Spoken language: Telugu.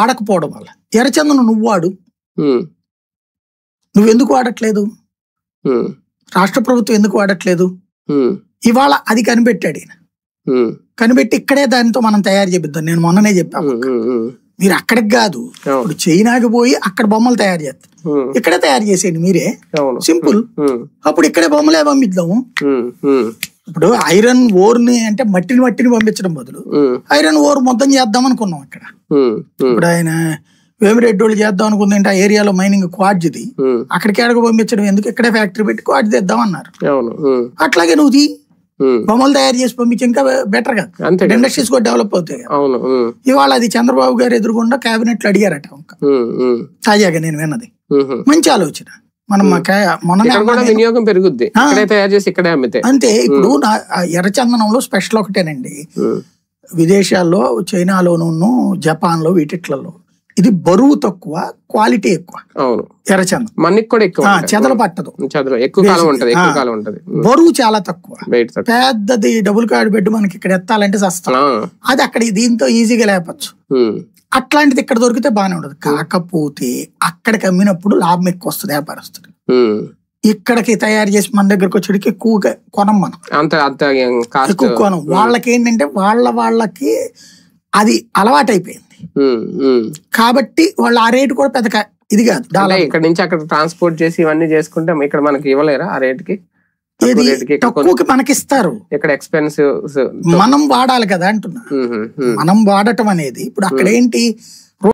వాడకపోవడం వల్ల. ఎర్రచందనం నువ్వు వాడు, నువ్వెందుకు వాడట్లేదు? రాష్ట్ర ప్రభుత్వం ఎందుకు వాడట్లేదు? ఇవాళ అది కనిపెట్టాడు ఈయన. కనిపెట్టి ఇక్కడే దానితో మనం తయారు చేపిద్దాం. నేను మొన్ననే చెప్పాను, మీరు అక్కడికి కాదు, ఇప్పుడు చైనాకి పోయి అక్కడ బొమ్మలు తయారు చేస్తారు, ఇక్కడే తయారు చేసేయండి మీరే, సింపుల్. అప్పుడు ఇక్కడే బొమ్మలే పంపిద్దాము. ఇప్పుడు ఐరన్ ఓర్ ని అంటే మట్టిని పంపించడం బదులు ఐరన్ ఓర్ మొత్తం చేద్దాం అనుకున్నాం అక్కడ. ఇప్పుడు ఆయన వేమిరెడ్డి వాళ్ళు చేద్దాం అనుకుంది అంటే ఆ ఏరియాలో మైనింగ్ క్వాడ్జ్ది, అక్కడికి ఎడకు పంపించడం ఎందుకు, ఇక్కడే ఫ్యాక్టరీ పెట్టి క్వాడ్జ్ తెద్దాం అన్నారు. అట్లాగే నువ్వు బొమ్మలు తయారు చేసి పంపించి ఇంకా బెటర్ కదా, ఇండస్ట్రీస్ కూడా డెవలప్ అవుతాయి. ఇవాళ అది చంద్రబాబు గారు ఎదురుగుండా కేబినెట్ లో అడిగారట. తాజాగా నేను విన్నది మంచి ఆలోచన. మనం వినియోగం పెరుగుద్ది, అంతే. ఇప్పుడు ఎర్రచందనంలో స్పెషల్ ఒకటేనండి, విదేశాల్లో చైనాలోను జపాన్ లో వీటిట్లలో ఇది బరువు తక్కువ, క్వాలిటీ ఎక్కువ. ఎర్రచందనం మనకి కూడా ఎక్కువ, చెదలు పట్టదు, ఎక్కువ కాలం ఉంటది, బరువు చాలా తక్కువ. పెద్దది డబుల్ కార్డ్ బెడ్ మనకి ఇక్కడ ఎత్తాలంటే సస్తా, అది అక్కడ దీంతో ఈజీగా లేపచ్చు. అట్లాంటిది ఇక్కడ దొరికితే బాగానే ఉండదు. కాకపోతే అక్కడికి అమ్మినప్పుడు లాభం ఎక్కువ వస్తుంది వ్యాపారస్తుడు. ఇక్కడికి తయారు చేసి మన దగ్గరకు వచ్చేటికి ఎక్కువగా కొనం, మనం ఎక్కువ కొనం. వాళ్ళకి ఏంటంటే వాళ్ళకి అది అలవాటు అయిపోయింది కాబట్టి వాళ్ళు ఆ రేటు కూడా పెద్ద ఇది కాదు. ఇక్కడ నుంచి అక్కడ ట్రాన్స్పోర్ట్ చేసి ఇవన్నీ చేసుకుంటే ఇక్కడ మనకి ఇవ్వలేరా ఆ రేటుకి? తక్కువకి మనకిస్తారు, ఇక్కడ ఎక్స్పెన్సివ్ మనం వాడాలి కదా అంటున్నా. మనం వాడటం అనేది ఇప్పుడు అక్కడ ఏంటి,